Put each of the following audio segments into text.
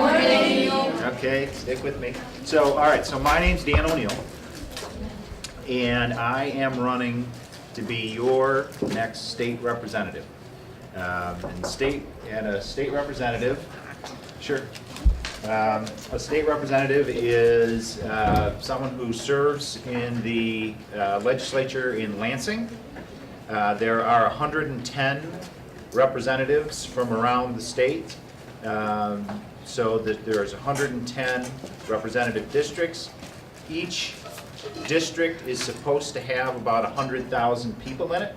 Okay, stick with me. So, all right, so my name's Dan O'Neill, and I am running to be your next state representative. And a state representative, sure. A state representative is someone who serves in the legislature in Lansing. There are 110 representatives from around the state. So that there's 110 representative districts. Each district is supposed to have about 100,000 people in it.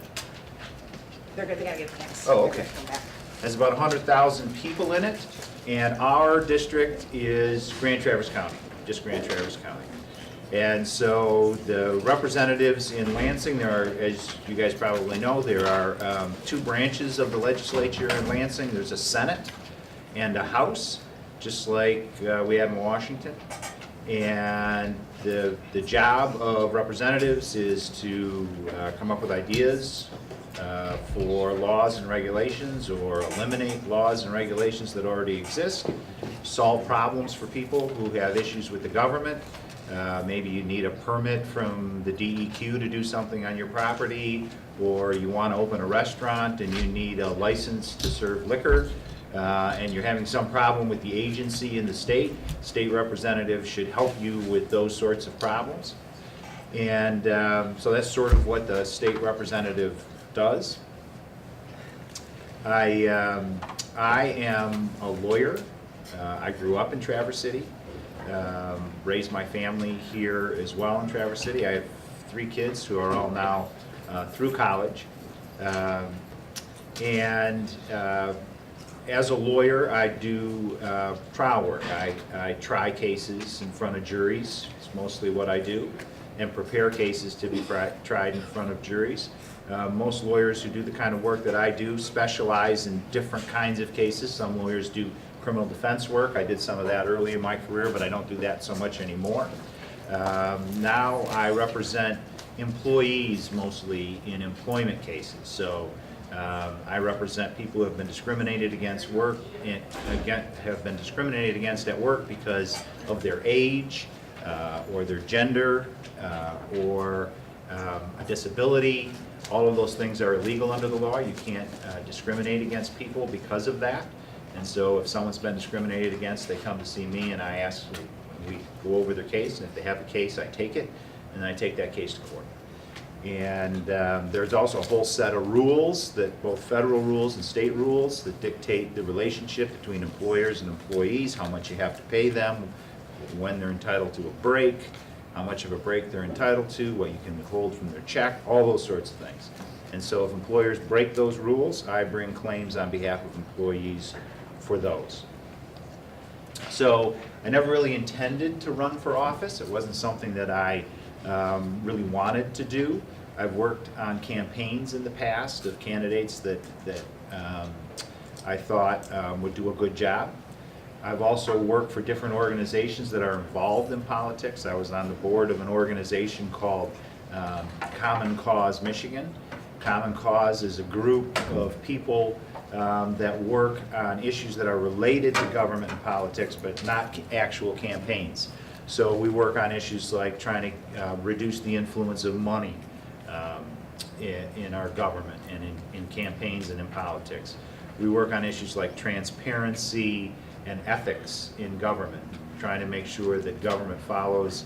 They're good, they gotta get next. Oh, okay. There's about 100,000 people in it, and our district is Grand Traverse County, just Grand Traverse County. And so the representatives in Lansing, there are, as you guys probably know, there are two branches of the legislature in Lansing. There's a Senate and a House, just like we have in Washington. And the job of representatives is to come up with ideas for laws and regulations, or eliminate laws and regulations that already exist, solve problems for people who have issues with the government. Maybe you need a permit from the DEQ to do something on your property, or you want to open a restaurant and you need a license to serve liquor. And you're having some problem with the agency in the state representative should help you with those sorts of problems. And so that's sort of what the state representative does. I am a lawyer. I grew up in Traverse City, raised my family here as well in Traverse City. I have 3 kids who are all now through college. As a lawyer, I do trial work. I try cases in front of juries. It's mostly what I do, and prepare cases to be tried in front of juries. Most lawyers who do the kind of work that I do specialize in different kinds of cases. Some lawyers do criminal defense work. I did some of that early in my career, but I don't do that so much anymore. Now I represent employees mostly in employment cases. So I represent people who have been discriminated against at work because of their age, or their gender, or a disability. All of those things are illegal under the law. You can't discriminate against people because of that. And so if someone's been discriminated against, they come to see me, and we go over their case, and if they have a case, I take it, and I take that case to court. And there's also a whole set of rules, that both federal rules and state rules, that dictate the relationship between employers and employees, how much you have to pay them, when they're entitled to a break, how much of a break they're entitled to, what you can withhold from their check, all those sorts of things. And so if employers break those rules, I bring claims on behalf of employees for those. So I never really intended to run for office. It wasn't something that I really wanted to do. I've worked on campaigns in the past of candidates that I thought would do a good job. I've also worked for different organizations that are involved in politics. I was on the board of an organization called Common Cause Michigan. Common Cause is a group of people that work on issues that are related to government and politics, but not actual campaigns. So we work on issues like trying to reduce the influence of money in our government and in campaigns and in politics. We work on issues like transparency and ethics in government, trying to make sure that government follows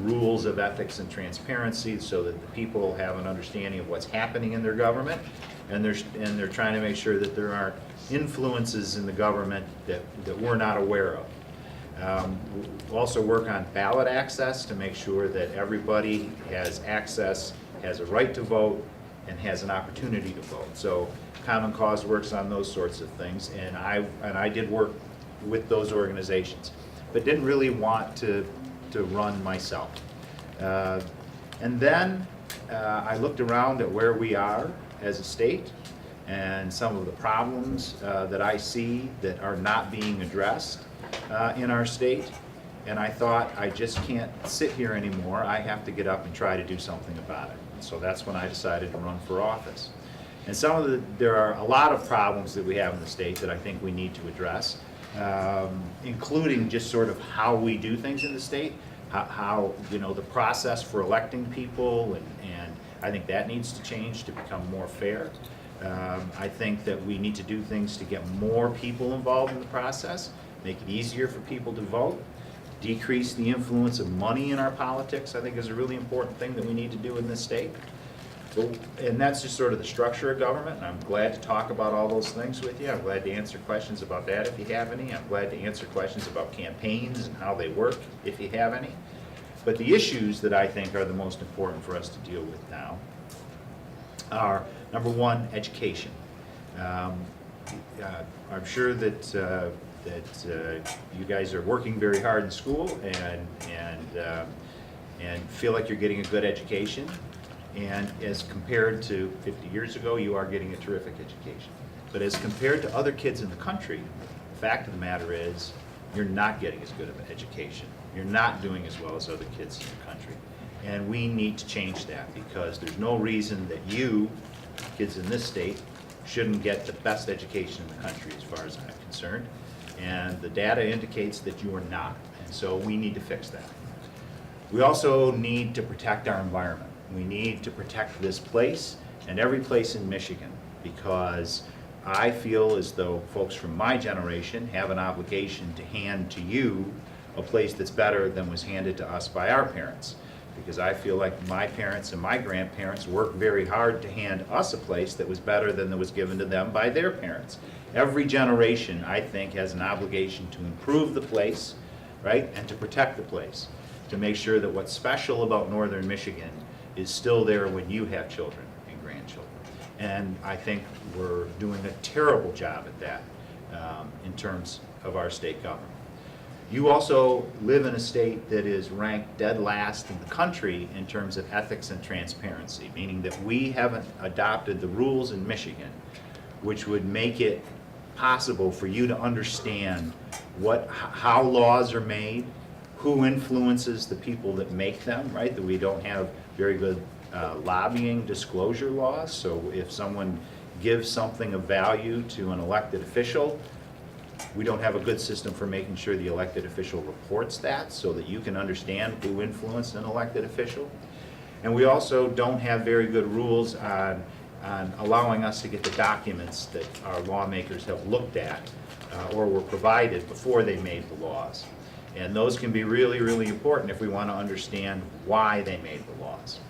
rules of ethics and transparency so that the people have an understanding of what's happening in their government, and they're trying to make sure that there aren't influences in the government that we're not aware of. We also work on ballot access to make sure that everybody has access, has a right to vote, and has an opportunity to vote. So Common Cause works on those sorts of things, and I did work with those organizations, but didn't really want to run myself. And then I looked around at where we are as a state and some of the problems that I see that are not being addressed in our state, and I thought, I just can't sit here anymore. I have to get up and try to do something about it. And so that's when I decided to run for office. And there are a lot of problems that we have in the state that I think we need to address. including just sort of how we do things in the state, how you know, the process for electing people, and I think that needs to change to become more fair. I think that we need to do things to get more people involved in the process, make it easier for people to vote, decrease the influence of money in our politics, I think is a really important thing that we need to do in this state. And that's just sort of the structure of government, and I'm glad to talk about all those things with you. I'm glad to answer questions about that if you have any. I'm glad to answer questions about campaigns and how they work if you have any. But the issues that I think are the most important for us to deal with now are, number one, education. I'm sure that you guys are working very hard in school and feel like you're getting a good education. And as compared to 50 years ago, you are getting a terrific education. But as compared to other kids in the country, the fact of the matter is, you're not getting as good of an education. You're not doing as well as other kids in the country. And we need to change that, because there's no reason that you, kids in this state, shouldn't get the best education in the country as far as I'm concerned. And the data indicates that you are not. And so we need to fix that. We also need to protect our environment. We need to protect this place and every place in Michigan, because I feel as though folks from my generation have an obligation to hand to you a place that's better than was handed to us by our parents. Because I feel like my parents and my grandparents worked very hard to hand us a place that was better than that was given to them by their parents. Every generation, I think, has an obligation to improve the place, right, and to protect the place, to make sure that what's special about northern Michigan is still there when you have children and grandchildren. And I think we're doing a terrible job at that in terms of our state government. You also live in a state that is ranked dead last in the country in terms of ethics and transparency, meaning that we haven't adopted the rules in Michigan which would make it possible for you to understand how laws are made, who influences the people that make them, right? That we don't have very good lobbying disclosure laws. So if someone gives something of value to an elected official, we don't have a good system for making sure the elected official reports that so that you can understand who influenced an elected official. And we also don't have very good rules on allowing us to get the documents that our lawmakers have looked at or were provided before they made the laws. And those can be really, really important if we want to understand why they made the laws.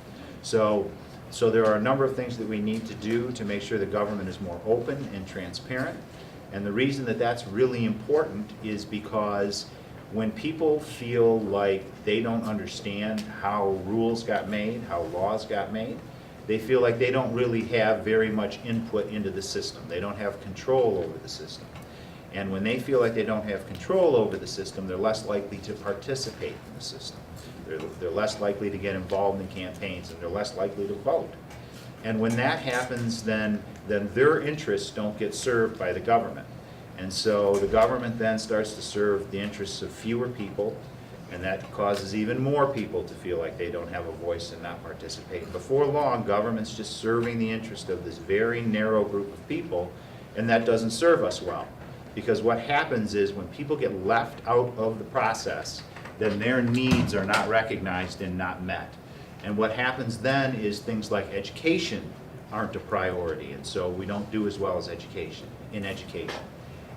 So there are a number of things that we need to do to make sure the government is more open and transparent. And the reason that that's really important is because when people feel like they don't understand how rules got made, how laws got made, they feel like they don't really have very much input into the system. They don't have control over the system. And when they feel like they don't have control over the system, they're less likely to participate in the system. They're less likely to get involved in campaigns, and they're less likely to vote. And when that happens, then their interests don't get served by the government. And so the government then starts to serve the interests of fewer people, and that causes even more people to feel like they don't have a voice and not participate. Before long, government's just serving the interest of this very narrow group of people, and that doesn't serve us well. Because what happens is when people get left out of the process, then their needs are not recognized and not met. And what happens then is things like education aren't a priority, and so we don't do as well as in education.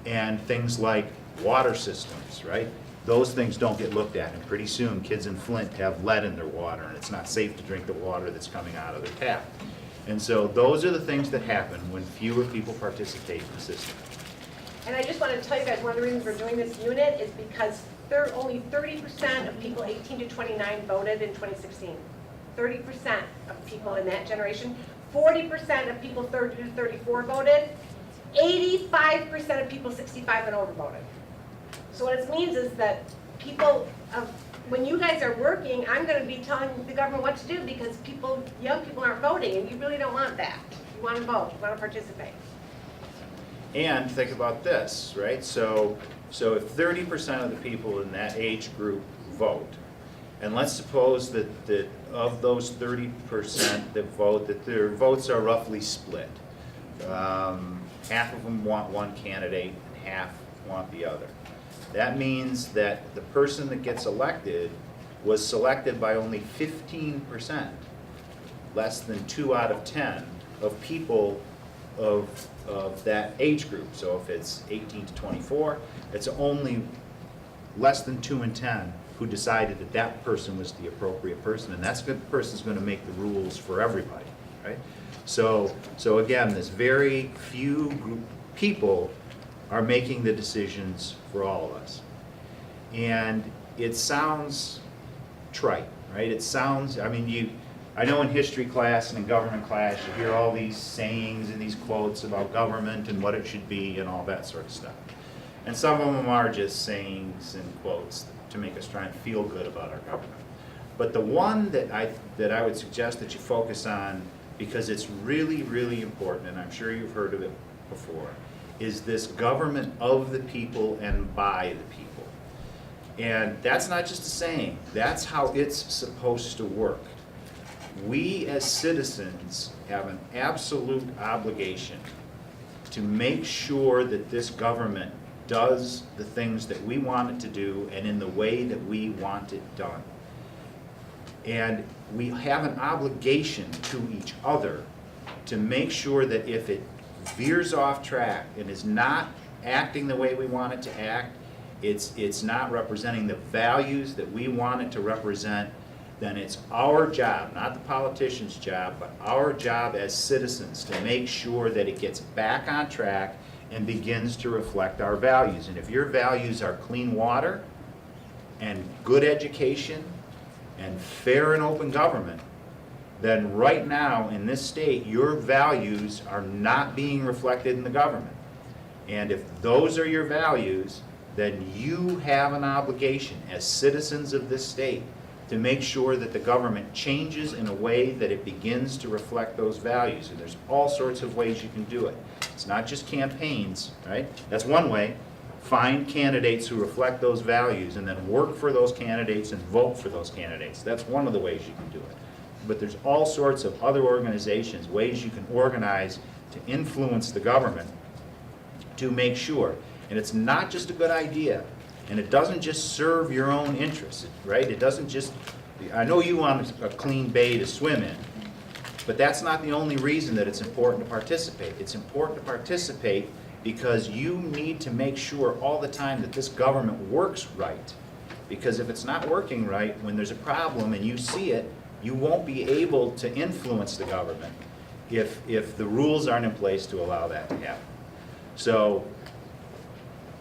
And things like water systems, right? Those things don't get looked at, and pretty soon kids in Flint have lead in their water, and it's not safe to drink the water that's coming out of their tap. And so those are the things that happen when fewer people participate in the system. And I just want to tell you guys, one of the reasons we're doing this unit is because only 30% of people 18 to 29 voted in 2016. 30% of people in that generation. 40% of people 30 to 34 voted. 85% of people 65 and over voted. So what it means is that when you guys are working, I'm going to be telling the government what to do because young people aren't voting, and you really don't want that. You want to vote, you want to participate. And think about this, right? So if 30% of the people in that age group vote, and let's suppose that of those 30% that vote, that their votes are roughly split. Half of them want one candidate, and half want the other. That means that the person that gets elected was selected by only 15%, less than 2 out of 10 of people of that age group. So if it's 18 to 24, it's only less than 2 in 10 who decided that that person was the appropriate person, and that's the person's going to make the rules for everybody, right? So again, this very few group people are making the decisions for all of us. And it sounds trite, right? It sounds, I mean, I know in history class and in government class, you hear all these sayings and these quotes about government and what it should be and all that sort of stuff. And some of them are just sayings and quotes to make us try and feel good about our government. But the one that I would suggest that you focus on, because it's really, really important, and I'm sure you've heard of it before, is this government of the people and by the people. And that's not just a saying, that's how it's supposed to work. We as citizens have an absolute obligation to make sure that this government does the things that we want it to do and in the way that we want it done. And we have an obligation to each other to make sure that if it veers off track and is not acting the way we want it to act, it's not representing the values that we want it to represent, then it's our job, not the politician's job, but our job as citizens to make sure that it gets back on track and begins to reflect our values. And if your values are clean water and good education and fair and open government, then right now in this state, your values are not being reflected in the government. And if those are your values, then you have an obligation as citizens of this state to make sure that the government changes in a way that it begins to reflect those values. And there's all sorts of ways you can do it. It's not just campaigns, right? That's one way. Find candidates who reflect those values and then work for those candidates and vote for those candidates. That's one of the ways you can do it. But there's all sorts of other organizations, ways you can organize to influence the government to make sure. And it's not just a good idea. And it doesn't just serve your own interests, right? It doesn't just, I know you want a clean bay to swim in, but that's not the only reason that it's important to participate. It's important to participate because you need to make sure all the time that this government works right. Because if it's not working right, when there's a problem and you see it, you won't be able to influence the government if the rules aren't in place to allow that to happen. So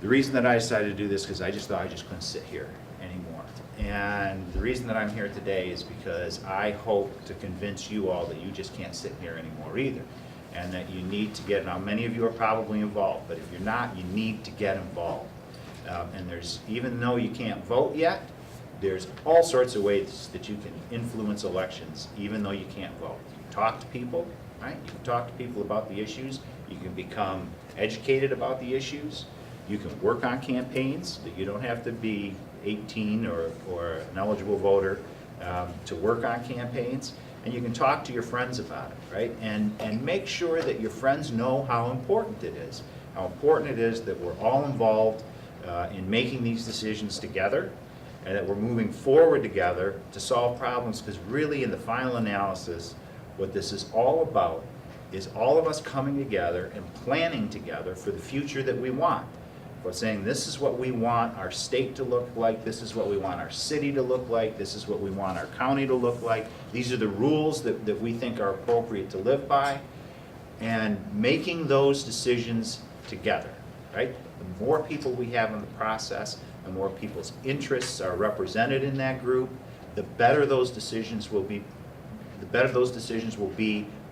the reason that I decided to do this, because I just thought I just couldn't sit here anymore. And the reason that I'm here today is because I hope to convince you all that you just can't sit here anymore either. And that you need to get, now many of you are probably involved, but if you're not, you need to get involved. And there's, even though you can't vote yet, there's all sorts of ways that you can influence elections, even though you can't vote. You can talk to people, right? You can talk to people about the issues. You can become educated about the issues. You can work on campaigns, that you don't have to be 18 or an eligible voter to work on campaigns. And you can talk to your friends about it, right? And make sure that your friends know how important it is. How important it is that we're all involved in making these decisions together, and that we're moving forward together to solve problems, because really in the final analysis, what this is all about is all of us coming together and planning together for the future that we want. But saying this is what we want our state to look like, this is what we want our city to look like, this is what we want our county to look like, these are the rules that we think are appropriate to live by, and making those decisions together, right? The more people we have in the process, the more people's interests are represented in that group, the better those decisions will be,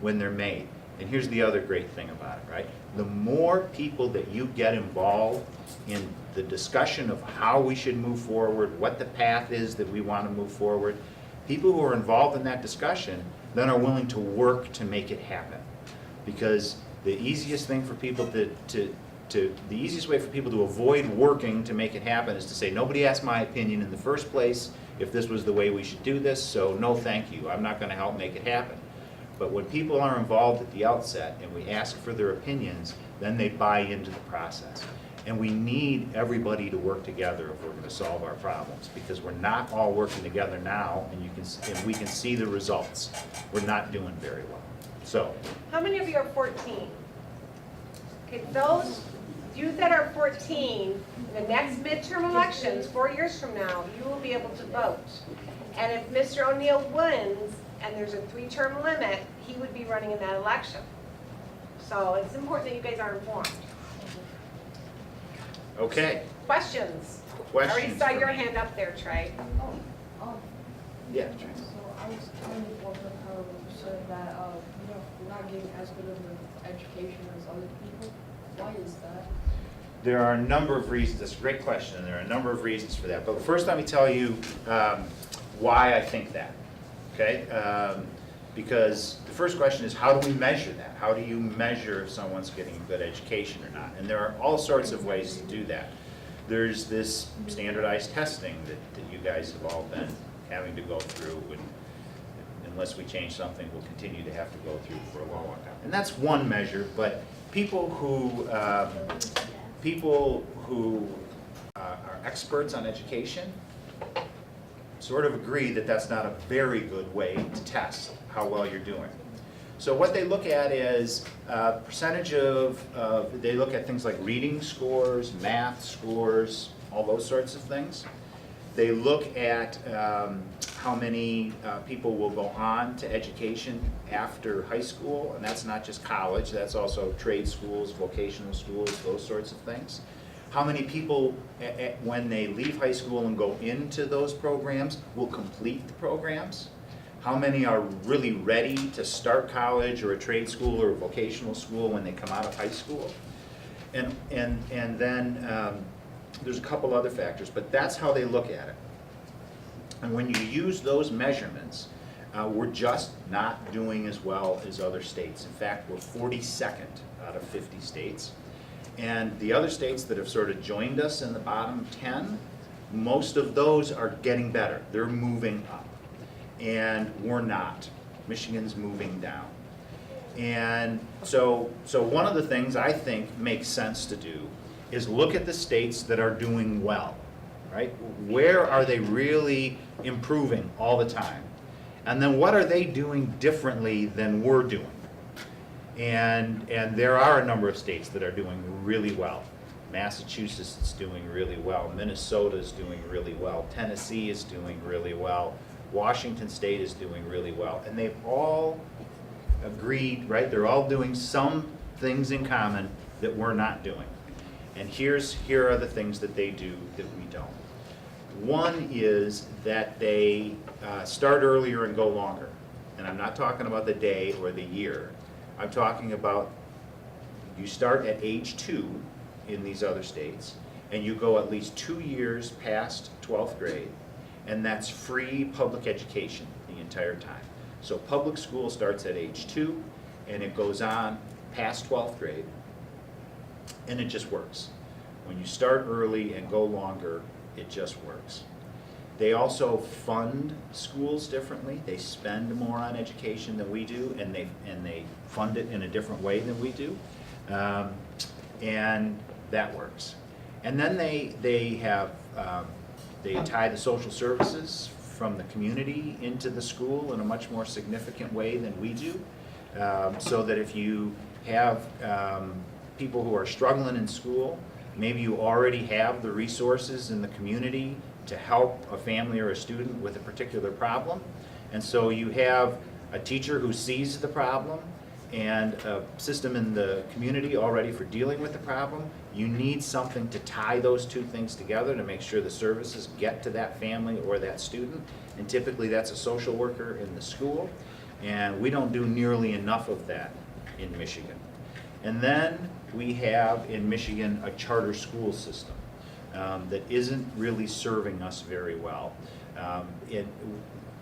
when they're made. And here's the other great thing about it, right? The more people that you get involved in the discussion of how we should move forward, what the path is that we want to move forward, people who are involved in that discussion then are willing to work to make it happen. Because the easiest thing for people the easiest way for people to avoid working to make it happen is to say, nobody asked my opinion in the first place if this was the way we should do this, so no thank you, I'm not going to help make it happen. But when people are involved at the outset and we ask for their opinions, then they buy into the process. And we need everybody to work together if we're going to solve our problems, because we're not all working together now, and we can see the results. We're not doing very well. So, How many of you are 14? Okay, those youth that are 14, in the next midterm elections, 4 years from now, you will be able to vote. And if Mr. O'Neill wins, and there's a 3-term limit, he would be running in that election. So it's important that you guys are informed. okay. Questions? I Questions already saw for your me? hand up there, Trey. Yeah. So I was kind of wondering how you said that you're not getting as good of an education as other people. Why is that? There are a number of reasons. That's a great question. There are a number of reasons for that. But first, let me tell you why I think that. Okay? Because the first question is, how do we measure that? How do you measure if someone's getting a good education or not? And there are all sorts of ways to do that. There's this standardized testing that you guys have all been having to go through, and unless we change something, we'll continue to have to go through for a long, long time. And that's one measure, but people who are experts on education sort of agree that that's not a very good way to test how well you're doing. So what they look at is percentage they look at things like reading scores, math scores, all those sorts of things. They look at how many people will go on to education after high school, and that's not just college, that's also trade schools, vocational schools, those sorts of things. How many people, when they leave high school and go into those programs, will complete the programs? How many are really ready to start college or a trade school or a vocational school when they come out of high school? And then there's a couple other factors, but that's how they look at it. And when you use those measurements, we're just not doing as well as other states. In fact, we're 42nd out of 50 states. And the other states that have sort of joined us in the bottom 10, most of those are getting better. They're moving up. And we're not. Michigan's moving down. And so one of the things I think makes sense to do is look at the states that are doing well, right? Where are they really improving all the time? And then what are they doing differently than we're doing? And there are a number of states that are doing really well. Massachusetts is doing really well. Minnesota is doing really well. Tennessee is doing really well. Washington State is doing really well. And they've all agreed, right? They're all doing some things in common that we're not doing. And here are the things that they do that we don't. One is that they start earlier and go longer. And I'm not talking about the day or the year. I'm talking about you start at age 2 in these other states, and you go at least 2 years past 12th grade, and that's free public education the entire time. So public school starts at age 2, and it goes on past 12th grade, and it just works. When you start early and go longer, it just works. They also fund schools differently. They spend more on education than we do, and they fund it in a different way than we do, and that works. And then they tie the social services from the community into the school in a much more significant way than we do, so that if you have people who are struggling in school, maybe you already have the resources in the community to help a family or a student with a particular problem. And so you have a teacher who sees the problem and a system in the community already for dealing with the problem. You need something to tie those two things together to make sure the services get to that family or that student. And typically that's a social worker in the school. And we don't do nearly enough of that in Michigan. And then we have in Michigan a charter school system that isn't really serving us very well.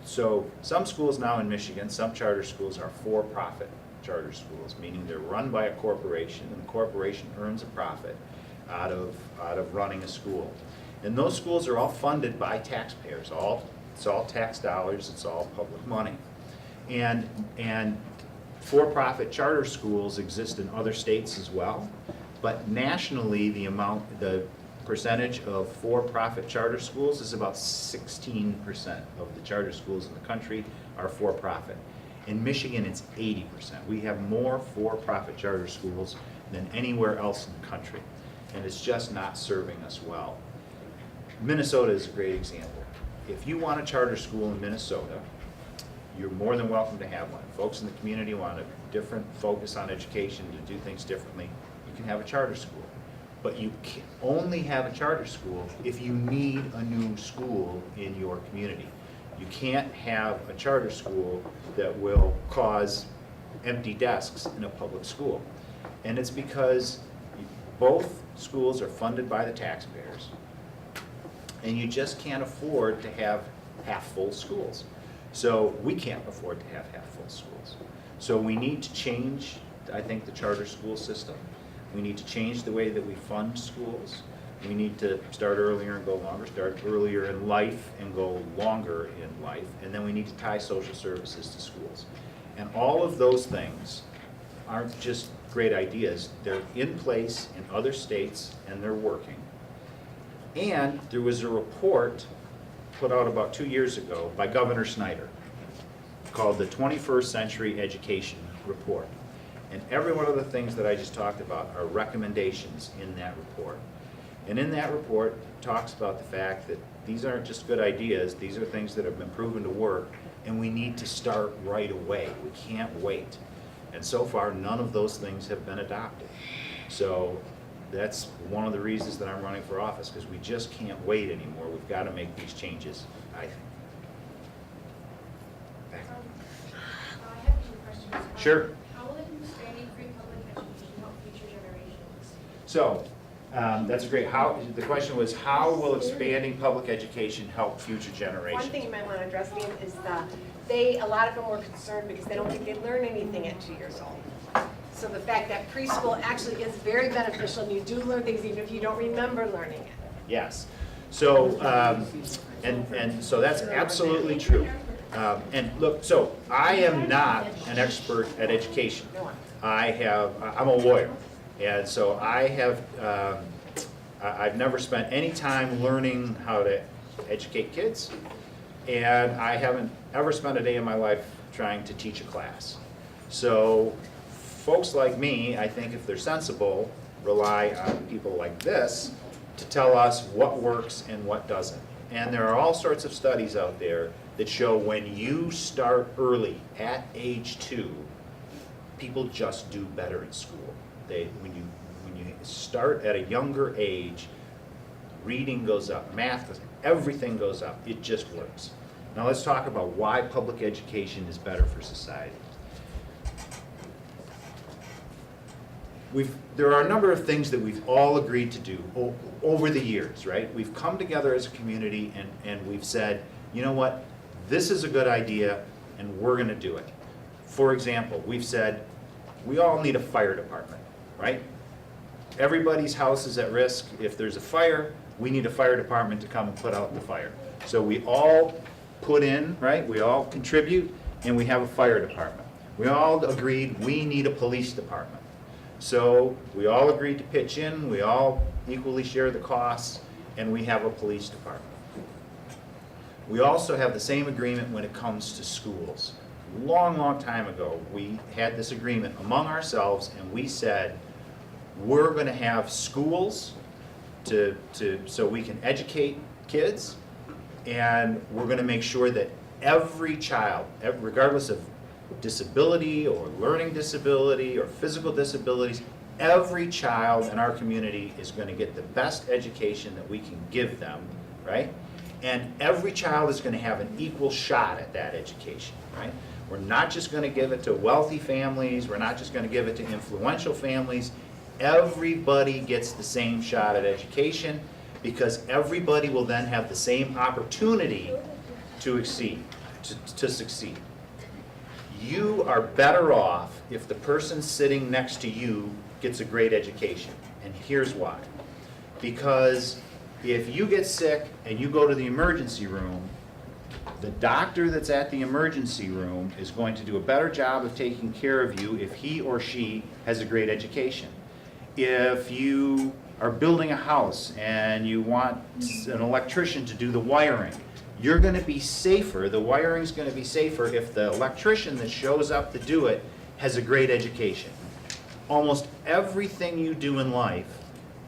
So some schools now in Michigan, some charter schools are for-profit charter schools, meaning they're run by a corporation, and the corporation earns a profit out of running a school. And those schools are all funded by taxpayers. It's all tax dollars, it's all public money. And for-profit charter schools exist in other states as well. But nationally, the percentage of for-profit charter schools is about 16% of the charter schools in the country are for-profit. In Michigan, it's 80%. We have more for-profit charter schools than anywhere else in the country, and it's just not serving us well. Minnesota is a great example. If you want a charter school in Minnesota, you're more than welcome to have one. Folks in the community want a different focus on education, to do things differently, you can have a charter school. But you can only have a charter school if you need a new school in your community. You can't have a charter school that will cause empty desks in a public school. And it's because both schools are funded by the taxpayers, and you just can't afford to have half-full schools. So we can't afford to have half-full schools. So we need to change, I think, the charter school system. We need to change the way that we fund schools. We need to start earlier and go longer, start earlier in life and go longer in life, and then we need to tie social services to schools. And all of those things aren't just great ideas, they're in place in other states and they're working. And there was a report put out about 2 years ago by Governor Snyder called the 21st Century Education Report. And every one of the things that I just talked about are recommendations in that report. And in that report, it talks about the fact that these aren't just good ideas, these are things that have been proven to work, and we need to start right away. We can't wait. And so far, none of those things have been adopted. So that's one of the reasons that I'm running for office, because we just can't wait anymore. We've got to make these changes, I think. I have two questions. Sure. How will expanding free public education help future generations? So, that's a great, the question was, how will expanding public education help future generations? One thing you might want to address, Dean, is a lot of them were concerned because they don't think they learn anything at 2 years old. So the fact that preschool actually is very beneficial, and you do learn things even if you don't remember learning it. Yes. So, and so that's absolutely true. And look, so I am not an expert at education. I'm a lawyer. And so I've never spent any time learning how to educate kids, and I haven't ever spent a day in my life trying to teach a class. So folks like me, I think if they're sensible, rely on people like this to tell us what works and what doesn't. And there are all sorts of studies out there that show when you start early, at age 2, people just do better in school. When you start at a younger age, reading goes up, math goes up, everything goes up. It just works. Now let's talk about why public education is better for society. There are a number of things that we've all agreed to do over the years, right? We've come together as a community and we've said, you know what, this is a good idea and we're going to do it. For example, we've said we all need a fire department, right? Everybody's house is at risk. If there's a fire, we need a fire department to come and put out the fire. So we all put in, right? We all contribute and we have a fire department. We all agreed we need a police department. So we all agreed to pitch in, we all equally share the costs, and we have a police department. We also have the same agreement when it comes to schools. Long, long time ago, we had this agreement among ourselves, and we said, we're going to have schools so we can educate kids, and we're going to make sure that every child, regardless of disability or learning disability or physical disabilities, every child in our community is going to get the best education that we can give them, right? And every child is going to have an equal shot at that education, right? We're not just going to give it to wealthy families, we're not just going to give it to influential families. Everybody gets the same shot at education because everybody will then have the same opportunity to succeed. You are better off if the person sitting next to you gets a great education. And here's why. Because if you get sick and you go to the emergency room, the doctor that's at the emergency room is going to do a better job of taking care of you if he or she has a great education. if you are building a house and you want an electrician to do the wiring, you're gonna be safer, the wiring's gonna be safer if the electrician that shows up to do it has a great education. Almost everything you do in life,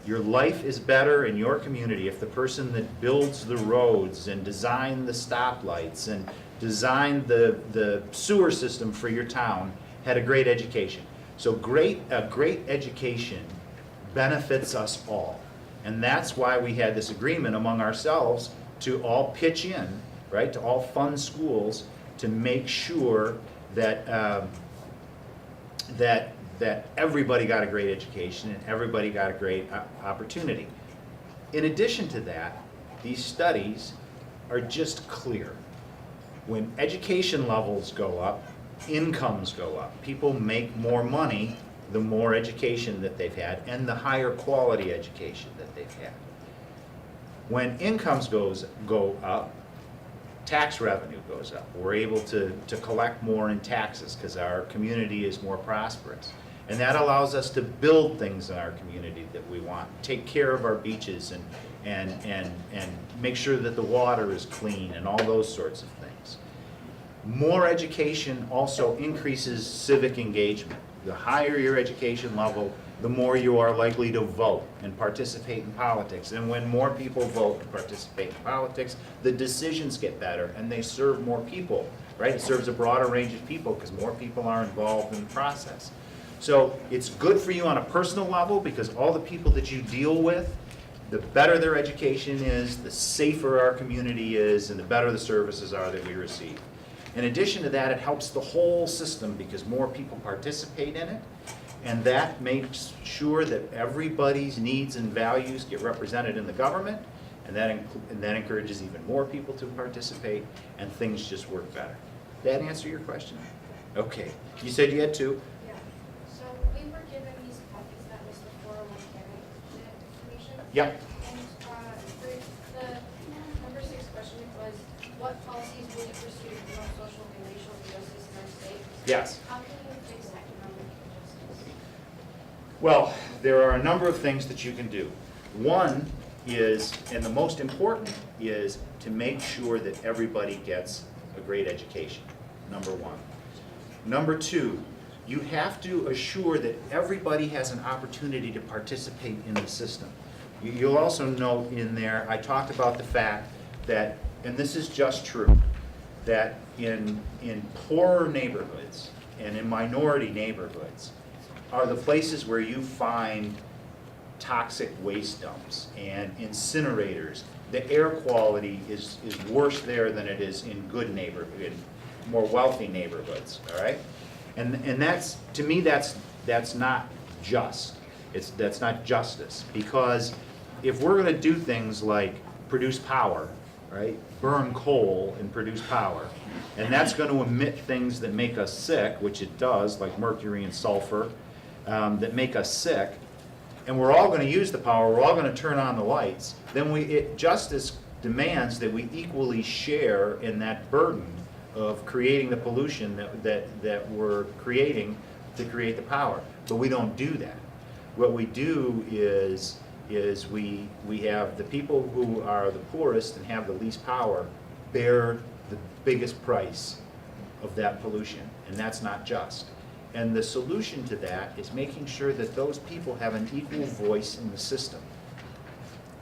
your life is better in your community if the person that builds the roads and design the stoplights and design the sewer system for your town had a great education. So a great education benefits us all. And that's why we had this agreement among ourselves to all pitch in, right, to all fund schools to make sure that, that everybody got a great education and everybody got a great opportunity. In addition to that, these studies are just clear. When education levels go up, incomes go up. People make more money the more education that they've had and the higher quality education that they've had. When incomes go up, tax revenue goes up. We're able to collect more in taxes because our community is more prosperous. And that allows us to build things in our community that we want, take care of our beaches and make sure that the water is clean and all those sorts of things. More education also increases civic engagement. The higher your education level, the more you are likely to vote and participate in politics. And when more people vote and participate in politics, the decisions get better and they serve more people, right? It serves a broader range of people because more people are involved in the process. So it's good for you on a personal level because all the people that you deal with, the better their education is, the safer our community is, and the better the services are that we receive. In addition to that, it helps the whole system because more people participate in it, and that makes sure that everybody's needs and values get represented in the government, and that encourages even more people to participate, and things just work better. Did that answer your question? Okay. You said you had two? Yeah. So we were given these packets that was the 401k information. Yep. And for the number 6 question was, what policies will you pursue to promote social and racial justice in our state? Yes. How can you fix economic injustice? Well, there are a number of things that you can do. One is, and the most important, is to make sure that everybody gets a great education, number one. Number two, you have to assure that everybody has an opportunity to participate in the system. You'll also note in there, I talked about the fact that, and this is just true, that in poorer neighborhoods and in minority neighborhoods are the places where you find toxic waste dumps and incinerators. The air quality is worse there than it is in good neighborhood, more wealthy neighborhoods, all right? And that's, to me, that's not just. That's not justice, because if we're gonna do things like produce power, right? Burn coal and produce power, and that's gonna emit things that make us sick, which it does, like mercury and sulfur, that make us sick, and we're all gonna use the power, we're all gonna turn on the lights, then justice demands that we equally share in that burden of creating the pollution that we're creating to create the power. But we don't do that. What we do is we have the people who are the poorest and have the least power bear the biggest price of that pollution, and that's not just. And the solution to that is making sure that those people have an equal voice in the system.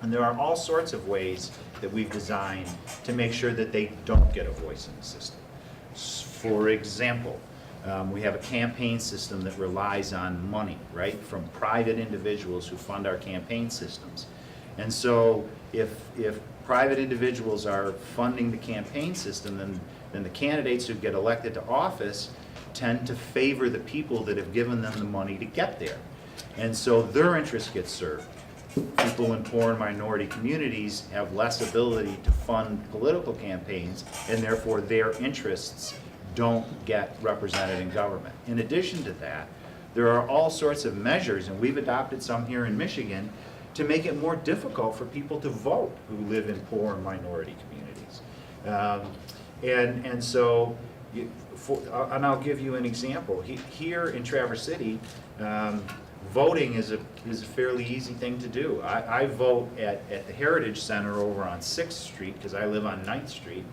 And there are all sorts of ways that we've designed to make sure that they don't get a voice in the system. For example, we have a campaign system that relies on money, right, from private individuals who fund our campaign systems. And so if private individuals are funding the campaign system, then the candidates who get elected to office tend to favor the people that have given them the money to get there. And so their interests get served. People in poor and minority communities have less ability to fund political campaigns, and therefore their interests don't get represented in government. In addition to that, there are all sorts of measures, and we've adopted some here in Michigan, to make it more difficult for people to vote who live in poor and minority communities. And so, and I'll give you an example. Here in Traverse City, voting is a fairly easy thing to do. I vote at the Heritage Center over on 6th Street, because I live on 9th Street,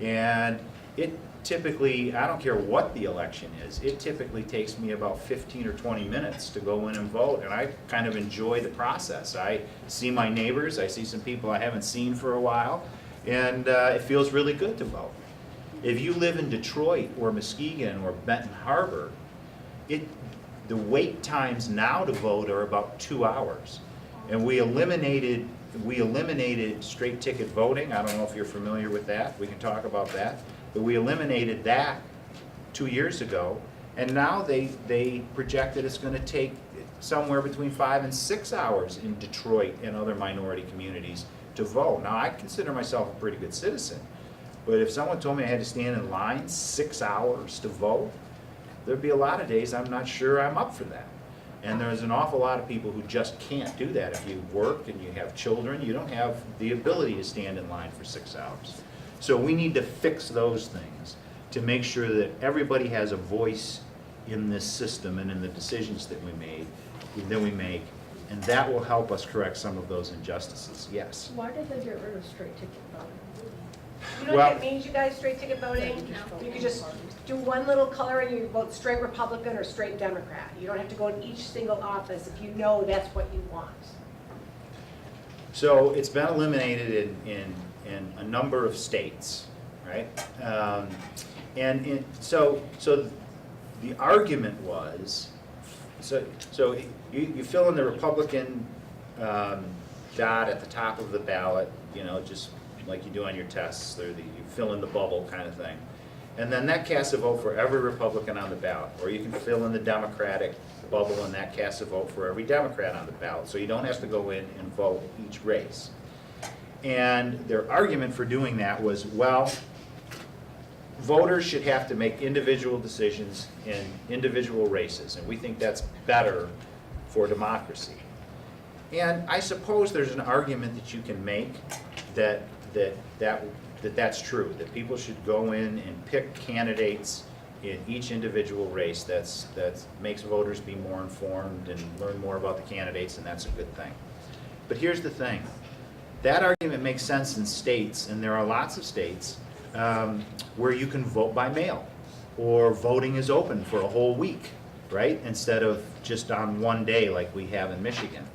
and it typically, I don't care what the election is, it typically takes me about 15 or 20 minutes to go in and vote, and I kind of enjoy the process. I see my neighbors, I see some people I haven't seen for a while, and it feels really good to vote. If you live in Detroit or Muskegon or Benton Harbor, the wait times now to vote are about 2 hours. And we eliminated straight ticket voting. I don't know if you're familiar with that. We can talk about that. But we eliminated that 2 years ago. And now they project that it's going to take somewhere between 5 and 6 hours in Detroit and other minority communities to vote. Now, I consider myself a pretty good citizen. But if someone told me I had to stand in line 6 hours to vote, there'd be a lot of days I'm not sure I'm up for that. And there's an awful lot of people who just can't do that. If you work and you have children, you don't have the ability to stand in line for 6 hours. So we need to fix those things to make sure that everybody has a voice in this system and in the decisions that we make, and that will help us correct some of those injustices, yes. Why did they get rid of straight ticket voting? You know what that means, you guys, straight ticket voting? You could just do one little color and you vote straight Republican or straight Democrat. You don't have to go in each single office if you know that's what you want. So it's been eliminated in a number of states, right? So the argument was, so you fill in the Republican dot at the top of the ballot, you know, just like you do on your tests, you fill in the bubble kind of thing. And then that casts a vote for every Republican on the ballot. Or you can fill in the Democratic bubble and that casts a vote for every Democrat on the ballot. So you don't have to go in and vote each race. And their argument for doing that was, well, voters should have to make individual decisions in individual races. And we think that's better for democracy. And I suppose there's an argument that you can make that's true, that people should go in and pick candidates in each individual race. That makes voters be more informed and learn more about the candidates, and that's a good thing. But here's the thing. That argument makes sense in states, and there are lots of states where you can vote by mail, or voting is open for a whole week, right? Instead of just on one day like we have in Michigan.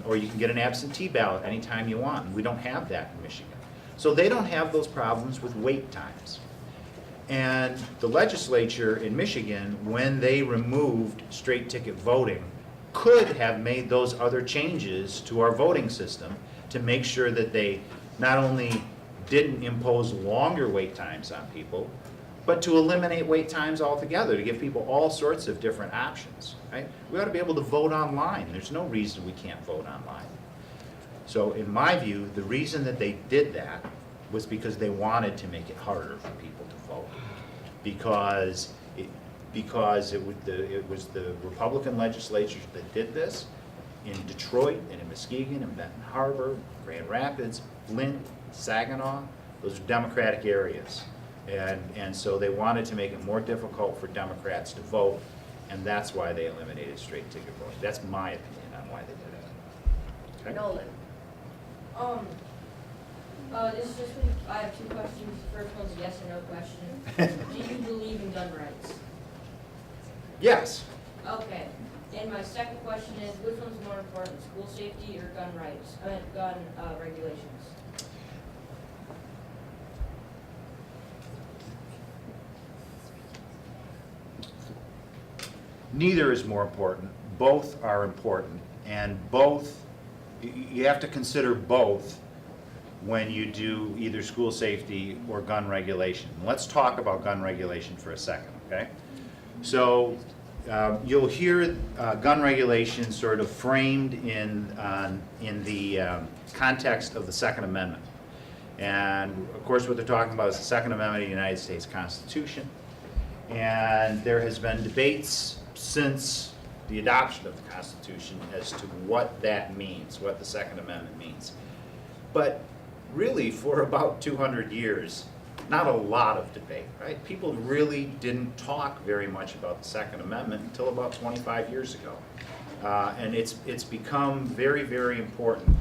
Or you can get an absentee ballot anytime you want, and we don't have that in Michigan. So they don't have those problems with wait times. And the legislature in Michigan, when they removed straight ticket voting, could have made those other changes to our voting system to make sure that they not only didn't impose longer wait times on people, but to eliminate wait times altogether, to give people all sorts of different options, right? We ought to be able to vote online. There's no reason we can't vote online. So in my view, the reason that they did that was because they wanted to make it harder for people to vote. Because it was the Republican legislatures that did this in Detroit and in Muskegon and Benton Harbor, Grand Rapids, Flint, Saginaw. Those are Democratic areas. And so they wanted to make it more difficult for Democrats to vote, and that's why they eliminated straight ticket voting. That's my opinion on why they did it. Okay? Nolan. This is just, I have 2 questions. The first one's a yes or no question. Do you believe in gun rights? Yes. Okay. And my second question is, which one's more important, school safety or gun rights? Gun regulations. Neither is more important. Both are important, and both, you have to consider both when you do either school safety or gun regulation. Let's talk about gun regulation for a second, okay? So you'll hear gun regulation sort of framed in the context of the Second Amendment. And of course what they're talking about is the Second Amendment of the United States Constitution. And there has been debates since the adoption of the Constitution as to what that means, what the Second Amendment means. But really, for about 200 years, not a lot of debate, right? People really didn't talk very much about the Second Amendment until about 25 years ago. And it's become very, very important,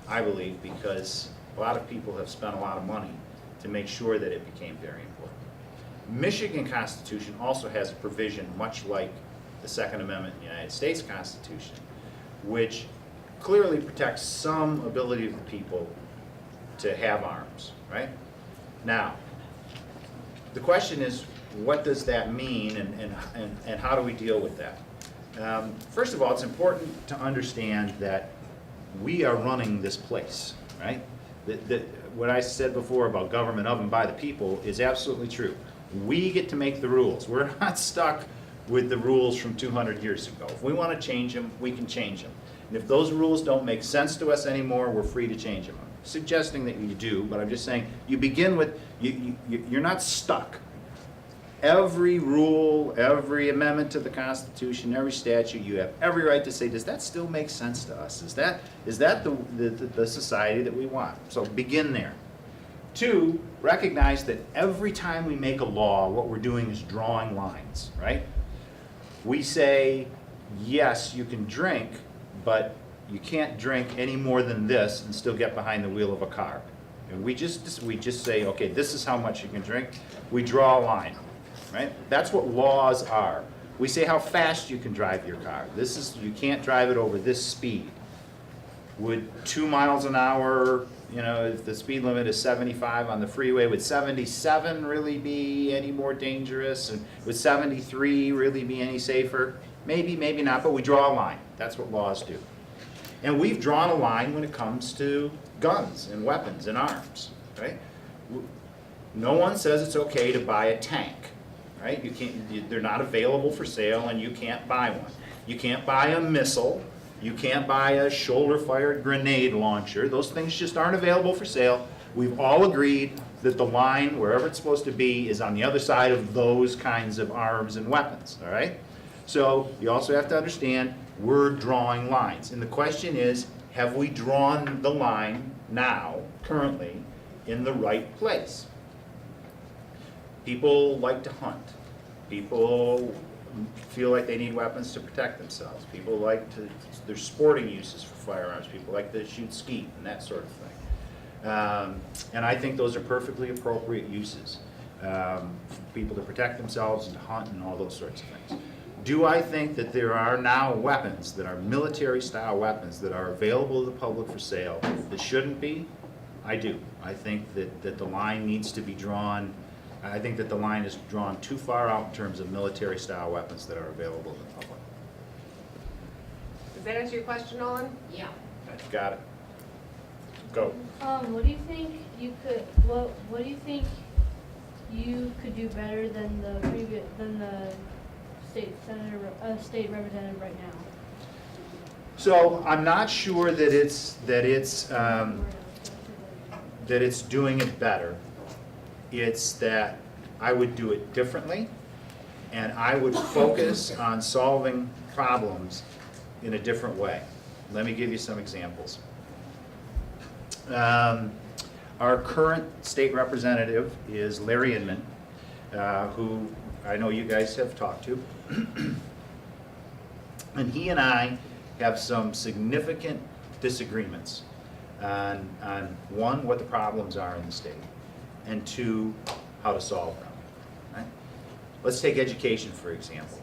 I believe, because a lot of people have spent a lot of money to make sure that it became very important. Michigan Constitution also has a provision, much like the Second Amendment in the United States Constitution, which clearly protects some ability of the people to have arms, right? Now, the question is, what does that mean, and how do we deal with that? First of all, it's important to understand that we are running this place, right? What I said before about government of and by the people is absolutely true. We get to make the rules. We're not stuck with the rules from 200 years ago. If we want to change them, we can change them. And if those rules don't make sense to us anymore, we're free to change them. I'm suggesting that you do, but I'm just saying, you begin with, you're not stuck. Every rule, every amendment to the Constitution, every statute, you have every right to say, does that still make sense to us? Is that the society that we want? So begin there. 2, recognize that every time we make a law, what we're doing is drawing lines, right? We say, yes, you can drink, but you can't drink any more than this and still get behind the wheel of a car. And we just say, okay, this is how much you can drink. We draw a line, right? That's what laws are. We say how fast you can drive your car. You can't drive it over this speed. Would 2 miles an hour, if the speed limit is 75 on the freeway, would 77 really be any more dangerous? And would 73 really be any safer? Maybe, maybe not, but we draw a line. That's what laws do. And we've drawn a line when it comes to guns and weapons and arms, right? No one says it's okay to buy a tank, right? They're not available for sale, and you can't buy one. You can't buy a missile. You can't buy a shoulder-fired grenade launcher. Those things just aren't available for sale. We've all agreed that the line, wherever it's supposed to be, is on the other side of those kinds of arms and weapons, all right? So you also have to understand we're drawing lines. And the question is, have we drawn the line now, currently, in the right place? People like to hunt. People feel like they need weapons to protect themselves. People there's sporting uses for firearms. People like to shoot skeet and that sort of thing. And I think those are perfectly appropriate uses for people to protect themselves and to hunt and all those sorts of things. Do I think that there are now weapons that are military-style weapons that are available to the public for sale that shouldn't be? I do. I think that the line needs to be drawn. I think that the line is drawn too far out in terms of military-style weapons that are available to the public. Does that answer your question, Nolan? Yeah. Got it. Go. What do you think you could? What do you think you could do better than the state representative right now? So I'm not sure that it's doing it better. It's that I would do it differently, and I would focus on solving problems in a different way. Let me give you some examples. Our current state representative is Larry Inman, who I know you guys have talked to. And he and I have some significant disagreements on one, what the problems are in the state, and 2, how to solve them. Right? Let's take education, for example.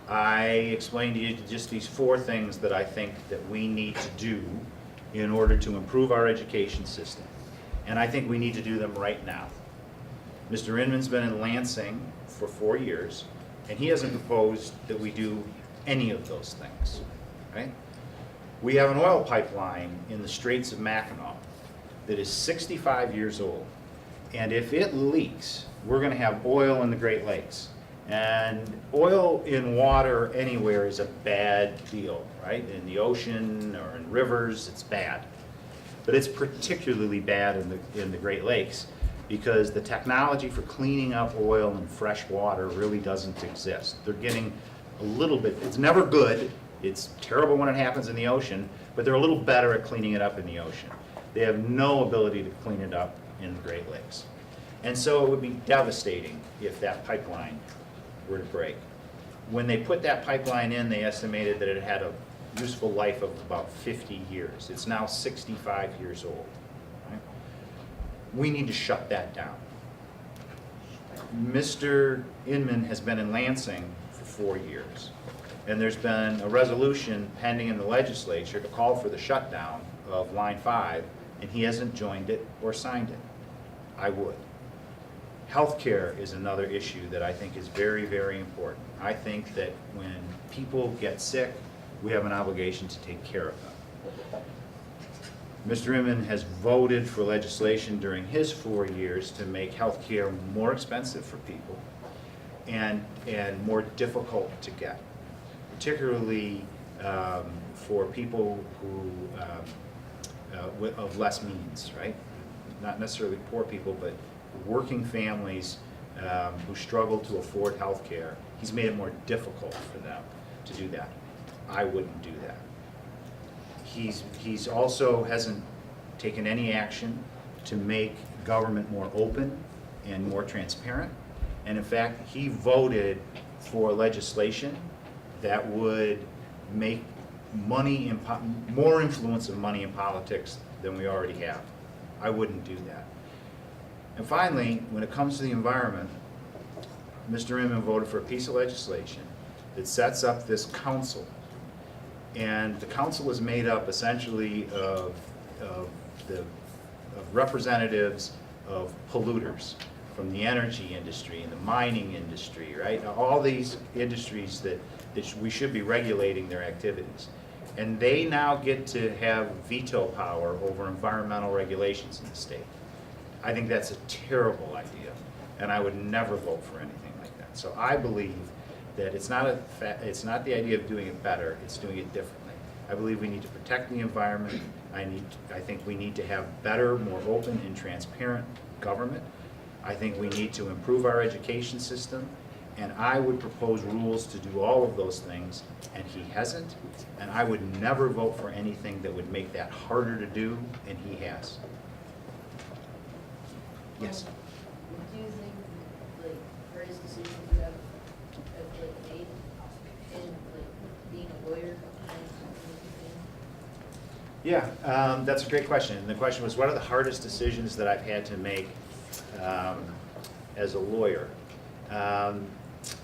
I explained to you just these 4 things that I think that we need to do in order to improve our education system. And I think we need to do them right now. Mr. Inman's been in Lansing for 4 years, and he hasn't proposed that we do any of those things. Right? We have an oil pipeline in the Straits of Mackinac that is 65 years old. And if it leaks, we're going to have oil in the Great Lakes. And oil in water anywhere is a bad deal, right? In the ocean or in rivers, it's bad. But it's particularly bad in the Great Lakes because the technology for cleaning up oil in fresh water really doesn't exist. They're getting a little bit, it's never good. It's terrible when it happens in the ocean, but they're a little better at cleaning it up in the ocean. They have no ability to clean it up in the Great Lakes. And so it would be devastating if that pipeline were to break. when they put that pipeline in, they estimated that it had a useful life of about 50 years. It's now 65 years old. Right? We need to shut that down. Mr. Inman has been in Lansing for 4 years, and there's been a resolution pending in the legislature to call for the shutdown of Line 5, and he hasn't joined it or signed it. I would. Healthcare is another issue that I think is very, very important. I think that when people get sick, we have an obligation to take care of them. Mr. Inman has voted for legislation during his 4 years to make healthcare more expensive for people and more difficult to get, particularly for people who of less means, right? Not necessarily poor people, but working families who struggle to afford health care. He's made it more difficult for them to do that. I wouldn't do that. He's also hasn't taken any action to make government more open and more transparent. And in fact, he voted for legislation that would make money in more influence of money in politics than we already have. I wouldn't do that. And finally, when it comes to the environment, Mr. Inman voted for a piece of legislation that sets up this council. And the council is made up essentially of representatives of polluters from the energy industry and the mining industry, right? Now, all these industries that we should be regulating their activities. And they now get to have veto power over environmental regulations in the state. I think that's a terrible idea, and I would never vote for anything like that. So I believe that it's not the idea of doing it better, it's doing it differently. I believe we need to protect the environment. I think we need to have better, more open and transparent government. I think we need to improve our education system, and I would propose rules to do all of those things, and he hasn't, and I would never vote for anything that would make that harder to do, and he has. Yes? Do you think, like, for his decisions you have like, made, and like, being a lawyer, Yeah, that's a great question. And the question was, what are the hardest decisions that I've had to make as a lawyer?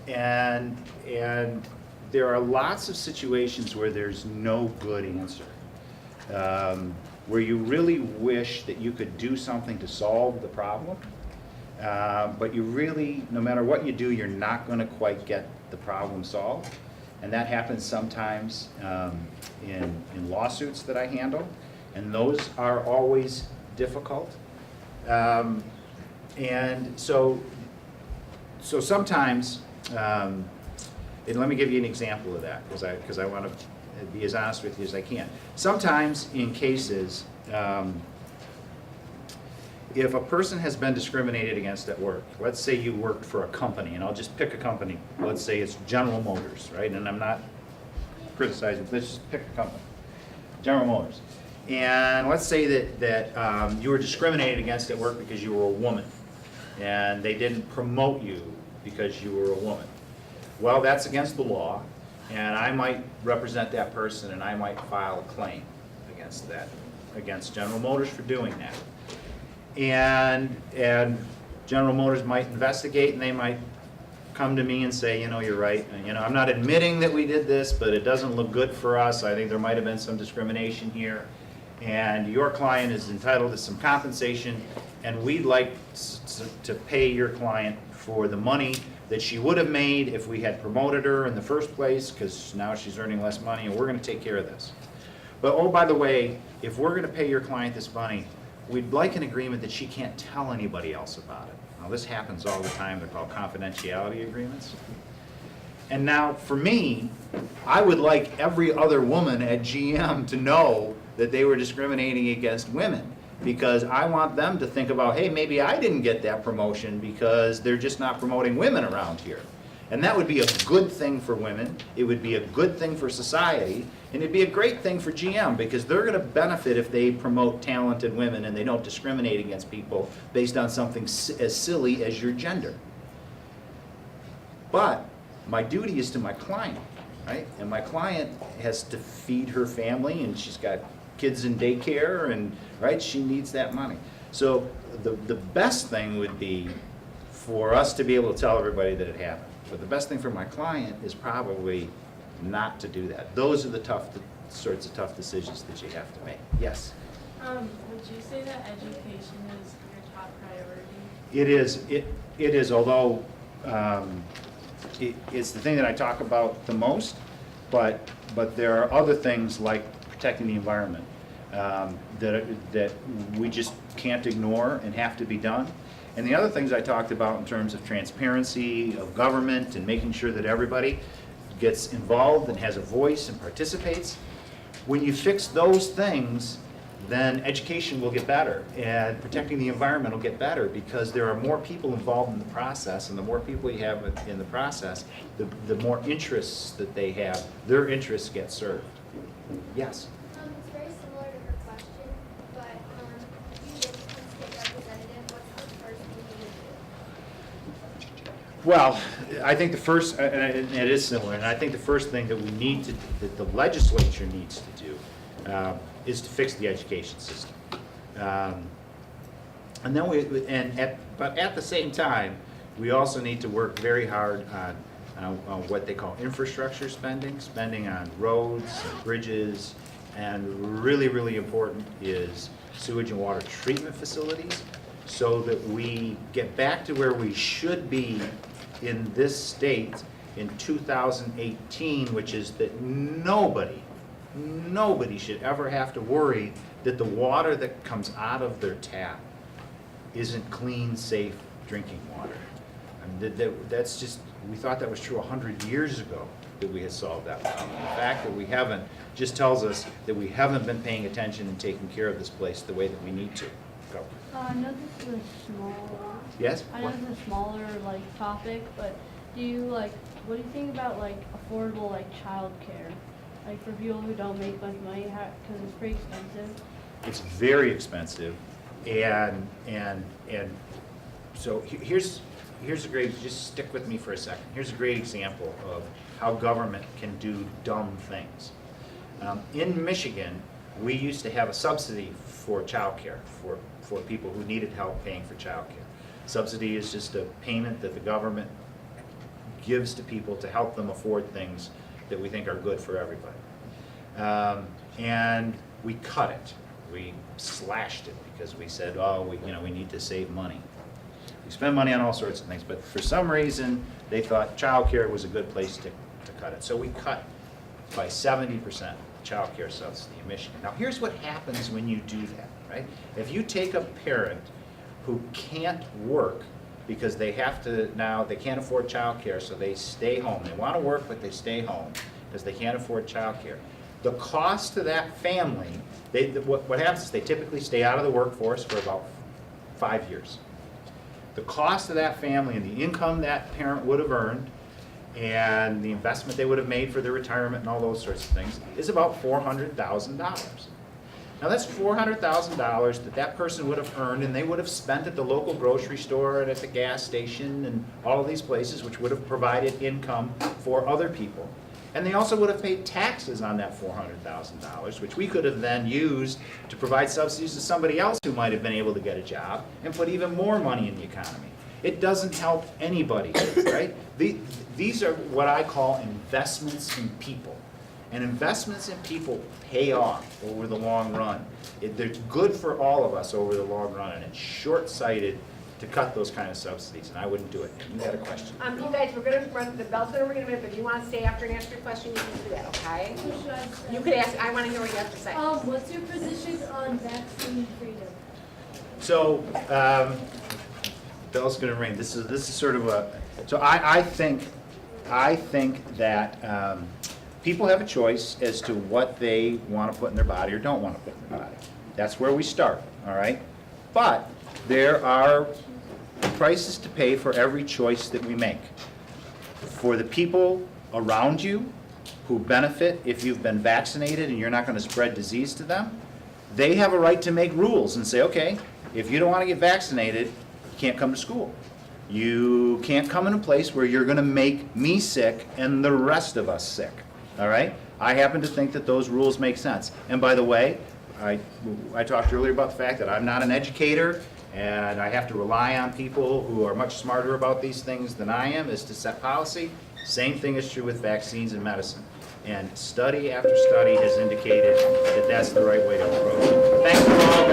And there are lots of situations where there's no good answer, where you really wish that you could do something to solve the problem, but you really, no matter what you do, you're not going to quite get the problem solved. And that happens sometimes in lawsuits that I handle, and those are always difficult. And so sometimes, and let me give you an example of that, because I want to be as honest with you as I can. Sometimes in cases, if a person has been discriminated against at work, let's say you worked for a company, and I'll just pick a company, let's say it's General Motors, right? And I'm not criticizing, let's just pick a company, General Motors. And let's say that you were discriminated against at work because you were a woman, and they didn't promote you because you were a woman. Well, that's against the law, and I might represent that person, and I might file a claim against General Motors for doing that. And General Motors might investigate, and they might come to me and say, you know, you're right. And, you know, I'm not admitting that we did this, but it doesn't look good for us. I think there might have been some discrimination here. And your client is entitled to some compensation, and we'd like to pay your client for the money that she would have made if we had promoted her in the first place, because now she's earning less money, and we're going to take care of this. But, oh, by the way, if we're going to pay your client this money, we'd like an agreement that she can't tell anybody else about it. Now, this happens all the time. They're called confidentiality agreements. And now, for me, I would like every other woman at GM to know that they were discriminating against women, because I want them to think about, hey, maybe I didn't get that promotion because they're just not promoting women around here. And that would be a good thing for women, it would be a good thing for society, and it'd be a great thing for GM, because they're going to benefit if they promote talented women and they don't discriminate against people based on something as silly as your gender. But my duty is to my client, right? And my client has to feed her family, and she's got kids in daycare, and, right, she needs that money. So the best thing would be for us to be able to tell everybody that it happened. But the best thing for my client is probably not to do that. Those are the sorts of tough decisions that you have to make. Yes? Would you say that education is your top priority? It is, it is, although it's the thing that I talk about the most, but there are other things like protecting the environment that we just can't ignore and have to be done. And the other things I talked about in terms of transparency of government and making sure that everybody gets involved and has a voice and participates, when you fix those things, then education will get better and protecting the environment will get better because there are more people involved in the process, and the more people you have in the process, the more interests that they have, their interests get served. Yes? It's very similar to her question, but you did become state representative. What's the first thing you do? Well, I think the first, and it is similar, and I think the first thing that we need to, that the legislature needs to do is to fix the education system. And then but at the same time, we also need to work very hard on what they call infrastructure spending on roads, and bridges, and really, really important is sewage and water treatment facilities, so that we get back to where we should be in this state in 2018, which is that nobody should ever have to worry that the water that comes out of their tap isn't clean, safe drinking water. I mean, that's just, we thought that was true 100 years ago that we had solved that problem. The fact that we haven't just tells us that we haven't been paying attention and taking care of this place the way that we need to. Go. I know this is a small. Yes? I know What? this is a smaller topic, but do you what do you think about affordable childcare? For people who don't make much money, because it's pretty expensive. It's very expensive, and so here's a great, just stick with me for a second. Here's a great example of how government can do dumb things. In Michigan, we used to have a subsidy for childcare for people who needed help paying for childcare. Subsidy is just a payment that the government gives to people to help them afford things that we think are good for everybody. And we cut it. We slashed it because we said, oh, we need to save money. We spend money on all sorts of things, but for some reason, they thought childcare was a good place to cut it. So we cut by 70% childcare subsidy in Michigan. Now, here's what happens when you do that, right? If you take a parent who can't work because they can't afford childcare, so they stay home. They want to work, but they stay home because they can't afford childcare. The cost to that family, what happens is they typically stay out of the workforce for about 5 years. The cost of that family and the income that parent would have earned and the investment they would have made for their retirement and all those sorts of things is about $400,000. Now that's $400,000 that person would have earned, and they would have spent at the local grocery store and at the gas station and all of these places, which would have provided income for other people. And they also would have paid taxes on that $400,000, which we could have then used to provide subsidies to somebody else who might have been able to get a job and put even more money in the economy. It doesn't help anybody, right? These are what I call investments in people. And investments in people pay off over the long run. They're good for all of us over the long run, and it's short-sighted to cut those kind of subsidies, and I wouldn't do it. You had a question? You guys, we're going to run, the bell's going to ring in a minute, but if you want to stay after and ask your question, you can do that, okay? What should I say? You could ask, I want to hear what you have to say. What's your position on vaccine freedom? So, bell's going to ring. This is sort of a. So I think that people have a choice as to what they want to put in their body or don't want to put in their body. That's where we start. All right, but there are prices to pay for every choice that we make. For the people around you who benefit if you've been vaccinated and you're not going to spread disease to them, they have a right to make rules and say, okay, if you don't want to get vaccinated, you can't come to school. You can't come in a place where you're gonna make me sick and the rest of us sick, all right? I happen to think that those rules make sense. And by the way, I talked earlier about the fact that I'm not an educator, and I have to rely on people who are much smarter about these things than I am, is to set policy. Same thing is true with vaccines and medicine. And study after study has indicated that that's the right way to approach it. Thanks for all